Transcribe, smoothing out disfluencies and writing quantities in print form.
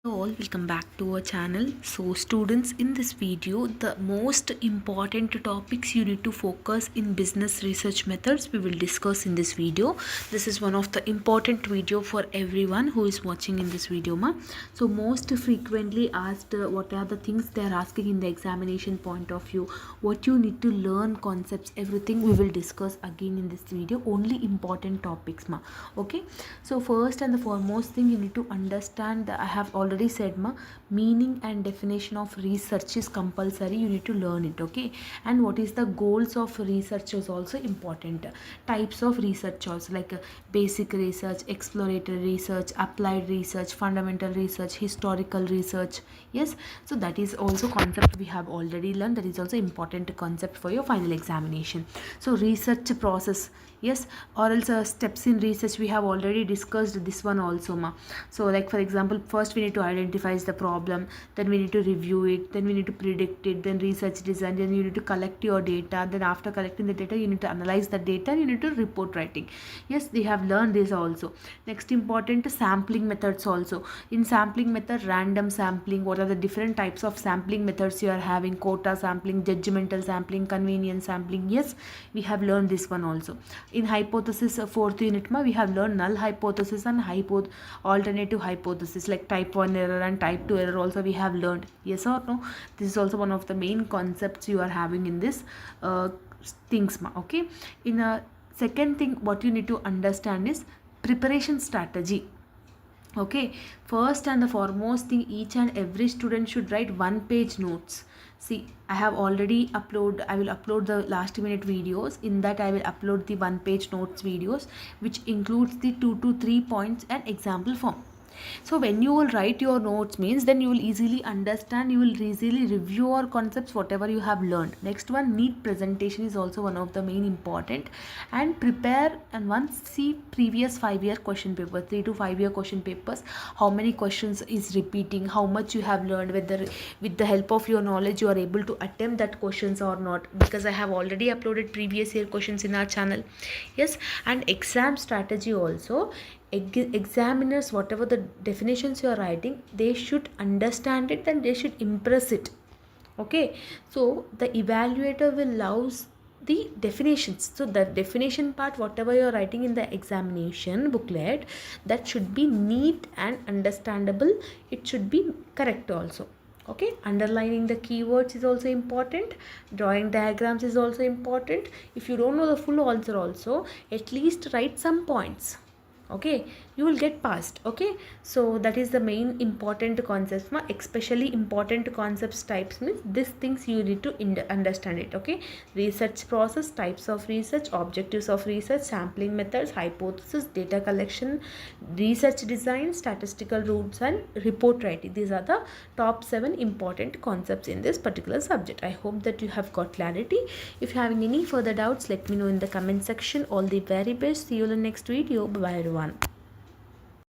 Hello all, welcome back to our channel. So students, in this video the most important topics you need to focus in business research methods we will discuss in this video. This is one of the important video for everyone who is watching in this video So most frequently asked what are the things they are asking in the examination point of view, what you need to learn, concepts, everything we will discuss again in this video. Only important topics okay. So first and the foremost thing you need to understand that I have already said meaning and definition of research is compulsory. You need to learn it, okay? And what is the goals of research is also important. Types of research also, like basic research, exploratory research, applied research, fundamental research, historical research. Yes, so that is also concept we have already learned. That is also important concept for your final examination. So research process, yes, or else steps in research we have already discussed this one also So like for example, first we need to identify the problem, then we need to review it, then we need to predict it, then research design, then you need to collect your data, then after collecting the data you need to analyze the data, you need to report writing. Yes, they have learned this also. Next important, sampling methods also. In sampling method, random sampling, what are the different types of sampling methods you are having? Quota sampling, judgmental sampling, convenience sampling. Yes, we have learned this one also. In hypothesis, fourth unit we have learned null hypothesis and alternative hypothesis, like type 1 error and type 2 error also we have learned. Yes or no? This is also one of the main concepts you are having in this things okay. In a second thing, what you need to understand is preparation strategy. Okay, first and the foremost thing, each and every student should write 1-page notes. See, I will upload the last minute videos. In that I will upload the 1-page notes videos, which includes the 2 to 3 points and example form. So when you will write your notes means, then you will easily understand, you will easily review your concepts, whatever you have learned. Next one, neat presentation is also one of the main important. And prepare and once see previous 5-year question paper, 3 to 5-year question papers, how many questions is repeating, how much you have learned, whether with the help of your knowledge you are able to attempt that questions or not, because I have already uploaded previous year questions in our channel. Yes, and exam strategy also. Examiners, whatever the definitions you are writing, they should understand it and they should impress it. Okay, so the evaluator will love the definitions. So the definition part, whatever you are writing in the examination booklet, that should be neat and understandable. It should be correct also. Okay, underlining the keywords is also important. Drawing diagrams is also important. If you don't know the full answer also, at least write some points. Okay, you will get passed. Okay, so that is the main important concepts especially important concepts types means these things you need to understand it. Okay, research process, types of research, objectives of research, sampling methods, hypothesis, data collection, research design, statistical rules, and report writing. These are the top 7 important concepts in this particular subject. I hope that you have got clarity. If you are having any further doubts, let me know in the comment section. All the very best. See you in the next video. Bye bye everyone.